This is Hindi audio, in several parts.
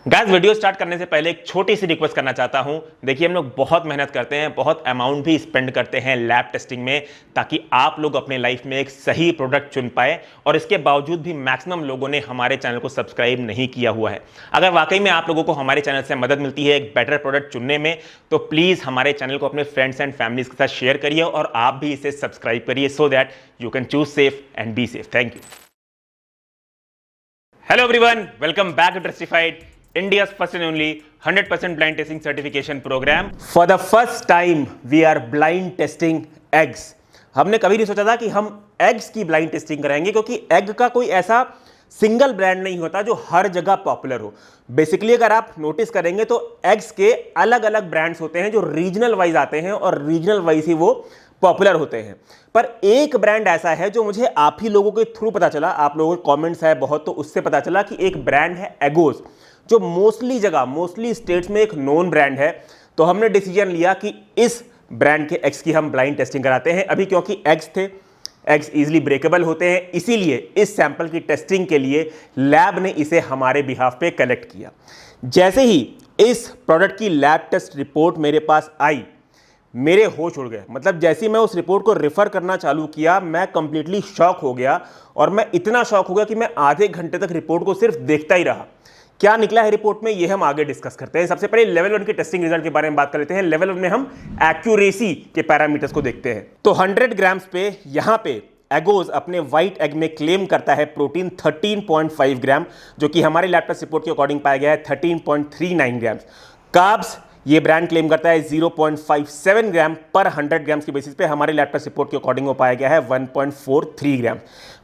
गाइस वीडियो स्टार्ट करने से पहले एक छोटी सी रिक्वेस्ट करना चाहता हूं। देखिए हम लोग बहुत मेहनत करते हैं, बहुत अमाउंट भी स्पेंड करते हैं लैब टेस्टिंग में, ताकि आप लोग अपने लाइफ में एक सही प्रोडक्ट चुन पाए। और इसके बावजूद भी मैक्सिमम लोगों ने हमारे चैनल को सब्सक्राइब नहीं किया हुआ है। अगर वाकई में आप लोगों को हमारे चैनल से मदद मिलती है एक बेटर प्रोडक्ट चुनने में, तो प्लीज हमारे चैनल को अपने फ्रेंड्स एंड फैमिलीज के साथ शेयर करिए और आप भी इसे सब्सक्राइब करिए, so that you can choose safe and be safe. Thank you. Hello everyone, welcome back to Testified, India's first and only 100% blind testing certification program. For the first time, we are blind testing eggs. हमने कभी नहीं सोचा था कि हम एग्स की ब्लाइंड टेस्टिंग कराएंगे, क्योंकि एग का कोई ऐसा सिंगल ब्रांड नहीं होता जो हर जगह पॉपुलर हो। बेसिकली अगर आप नोटिस करेंगे तो एग्स के अलग अलग ब्रांड्स होते हैं जो रीजनल वाइज आते हैं और रीजनल वाइज ही वो पॉपुलर होते हैं। पर एक ब्रांड ऐसा है जो मुझे आप ही लोगों के थ्रू पता चला, आप लोगों के कमेंट्स है बहुत, तो उससे पता चला कि एक ब्रांड है एगोज, जो मोस्टली स्टेट्स में एक नोन ब्रांड है। तो हमने डिसीजन लिया कि इस ब्रांड के एग्स की हम ब्लाइंड टेस्टिंग कराते हैं। अभी क्योंकि एग्स इजीली ब्रेकेबल होते हैं, इसीलिए इस सैंपल की टेस्टिंग के लिए लैब ने इसे हमारे बिहाफ पे कलेक्ट किया। जैसे ही इस प्रोडक्ट की लैब टेस्ट रिपोर्ट मेरे पास आई, मेरे होश उड़ गए। मतलब जैसे ही मैं उस रिपोर्ट को रेफर करना चालू किया, मैं कंप्लीटली शॉक हो गया। और मैं इतना शॉक हो गया कि मैं आधे घंटे तक रिपोर्ट को सिर्फ देखता ही रहा। क्या निकला है रिपोर्ट में, ये हम आगे डिस्कस करते हैं। सबसे पहले लेवल 1 के टेस्टिंग रिजल्ट के बारे में बात कर लेते हैं। लेवल 1 में हम एक्यूरेसी के पैरामीटर्स को देखते हैं। तो 100 ग्राम्स पे यहां पे एगोज अपने व्हाइट एग में क्लेम करता है प्रोटीन 13.5 ग्राम, जो कि हमारे लैब टेस्ट रिपोर्ट के अकॉर्डिंग पाया गया है 13.39 ग्राम। कार्ब्स ये ब्रांड क्लेम करता है 0.57 ग्राम पर 100 ग्राम्स की बेसिस पे, हमारे लैब टेस्ट रिपोर्ट के अकॉर्डिंग वो पाया गया है 1.43 ग्राम।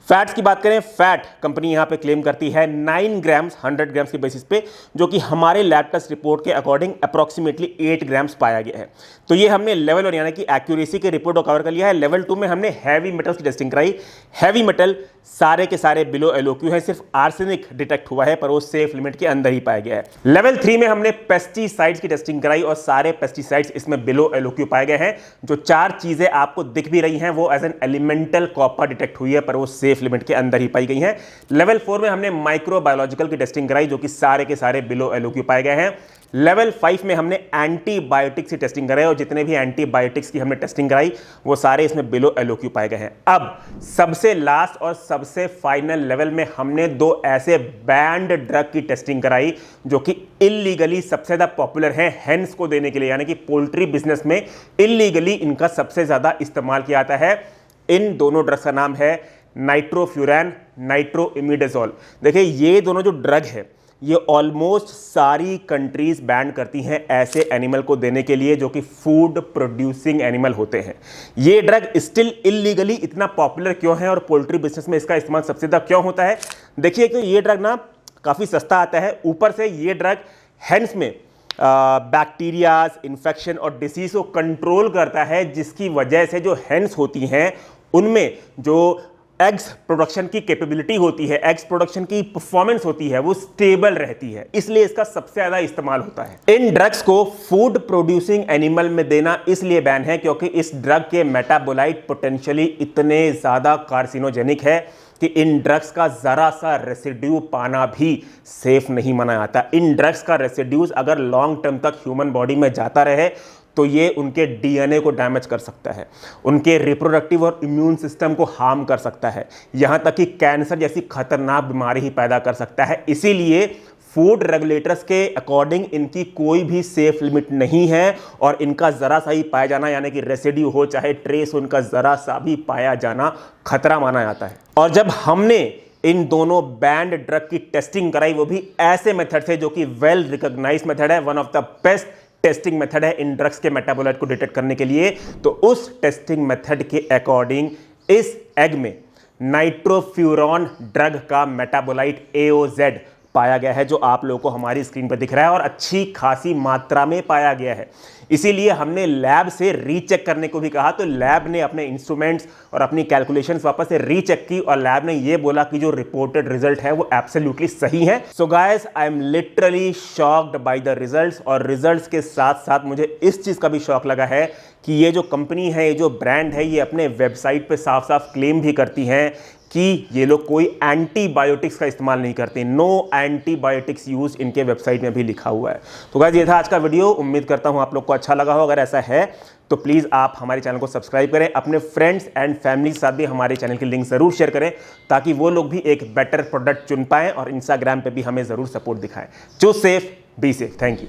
फैट्स की बात करें, फैट कंपनी यहां पे क्लेम करती है 9 ग्राम्स 100 ग्राम्स की बेसिस पे, जो कि हमारे लैब टेस्ट रिपोर्ट के अकॉर्डिंग अप्रॉक्सीमेटली 8 ग्राम्स पाया गया है। तो ये हमने लेवल 1 यानी कि एक्यूरेसी के रिपोर्ट को कवर कर लिया है। लेवल 2 में हमने हैवी मेटल्स की टेस्टिंग कराई। हैवी मेटल सारे के सारे बिलो एलओक्यू है, सिर्फ आर्सेनिक डिटेक्ट हुआ है, पर वो सेफ लिमिट के अंदर ही पाया गया है। लेवल 3 में हमने पेस्टिसाइड्स की टेस्टिंग कराई और सारे पेस्टिसाइड्स इसमें बिलो एलओक्यू पाए गए हैं। जो 4 चीजें आपको दिख भी रही हैं वो as an elemental copper detect हुई है, पर वो सेफ लिमिट के अंदर ही पाई गई हैं। लेवल 4 में हमने माइक्रोबायोलॉजिकल की टेस्टिंग कराई, जो कि सारे के सारे बिलो एलओक्यू पाए गए हैं। लेवल 5 में हमने एंटीबायोटिक्स की टेस्टिंग कराई और जितने भी एंटीबायोटिक्स की हमने टेस्टिंग कराई वो सारे इसमें बिलो एलओक्यू पाए गए हैं। अब सबसे लास्ट और सबसे फाइनल लेवल में हमने 2 ऐसे बैंड ड्रग की टेस्टिंग कराई जो कि इल्लीगली सबसे ज्यादा पॉपुलर है हेन्स को देने के लिए, यानी कि पोल्ट्री बिजनेस में इल्लीगली इनका सबसे ज्यादा इस्तेमाल किया जाता है। इन दोनों ड्रग्स का नाम है नाइट्रोफ्यूरैन, नाइट्रोइमिडाजोल। देखिए ये दोनों जो ड्रग है ये ऑलमोस्ट सारी कंट्रीज बैन करती हैं ऐसे एनिमल को देने के लिए जो कि फूड प्रोड्यूसिंग एनिमल होते हैं। ये ड्रग स्टिल इल्लीगली इतना पॉपुलर क्यों है और पोल्ट्री बिजनेस में इसका इस्तेमाल सबसे ज्यादा क्यों होता है? देखिए कि ये ड्रग ना काफी सस्ता आता है, ऊपर से ये ड्रग हेन्स में बैक्टीरियाज, इन्फेक्शन और डिसीज को कंट्रोल करता है, जिसकी वजह से जो हेन्स होती हैं उनमें जो एग्स प्रोडक्शन की कैपेबिलिटी होती है, एग्स प्रोडक्शन की परफॉर्मेंस होती है, वो स्टेबल रहती है। इसलिए इसका सबसे ज्यादा इस्तेमाल होता है। इन ड्रग्स को फूड प्रोड्यूसिंग एनिमल में देना इसलिए बैन है क्योंकि इस ड्रग के मेटाबोलाइट पोटेंशियली इतने ज्यादा कार्सिनोजेनिक है कि इन ड्रग्स का जरा सा रेसिड्यू पाना भी सेफ नहीं माना जाता। इन ड्रग्स का रेसिड्यूज अगर लॉन्ग टर्म तक ह्यूमन बॉडी में जाता रहे तो ये उनके डीएनए को डैमेज कर सकता है, उनके रिप्रोडक्टिव और इम्यून सिस्टम को हार्म कर सकता है, यहां तक कि कैंसर जैसी खतरनाक बीमारी ही पैदा कर सकता है। इसीलिए फूड रेगुलेटर्स के अकॉर्डिंग इनकी कोई भी सेफ लिमिट नहीं है और इनका जरा सा ही पाया जाना, यानी कि रेसिड्यू हो चाहे ट्रेस हो, इनका जरा सा भी पाया जाना खतरा माना जाता है। और जब हमने इन दोनों बैंड ड्रग की टेस्टिंग कराई, वो भी ऐसे मेथड से जो कि वेल रिकॉग्नाइज्ड मेथड है, one of the best testing method है इन ड्रग्स के मेटाबोलाइट को डिटेक्ट करने के लिए, तो उस टेस्टिंग मेथड के अकॉर्डिंग इस एग में नाइट्रोफ्यूरॉन ड्रग का मेटाबोलाइट AOZ पाया गया है, जो आप लोगों को हमारी स्क्रीन पर दिख रहा है और अच्छी खासी मात्रा में पाया गया है। इसीलिए हमने लैब से रीचेक करने को भी कहा, तो लैब ने अपने इंस्ट्रूमेंट्स और अपनी कैलकुलेशंस वापस से रीचेक की और लैब ने ये बोला कि जो रिपोर्टेड रिजल्ट है वो एब्सोल्युटली सही है। So guys, I am literally shocked by the results. और रिजल्ट्स के साथ साथ मुझे इस चीज का भी शौक लगा है कि ये जो कंपनी है, ये जो ब्रांड है, ये अपने वेबसाइट पे साफ साफ क्लेम भी करती है कि ये लोग कोई एंटीबायोटिक्स का इस्तेमाल नहीं करते। नो एंटीबायोटिक्स यूज इनके वेबसाइट में भी लिखा हुआ है। तो गाइस ये था आज का वीडियो, उम्मीद करता हूं आप लोग को अच्छा लगा हो। अगर ऐसा है तो प्लीज़ आप हमारे चैनल को सब्सक्राइब करें, अपने फ्रेंड्स एंड फैमिली के साथ भी हमारे चैनल की लिंक ज़रूर शेयर करें ताकि वो लोग भी एक बेटर प्रोडक्ट चुन पाएं और इंस्टाग्राम पे भी हमें ज़रूर सपोर्ट दिखाएं। Choose safe, be safe. Thank you.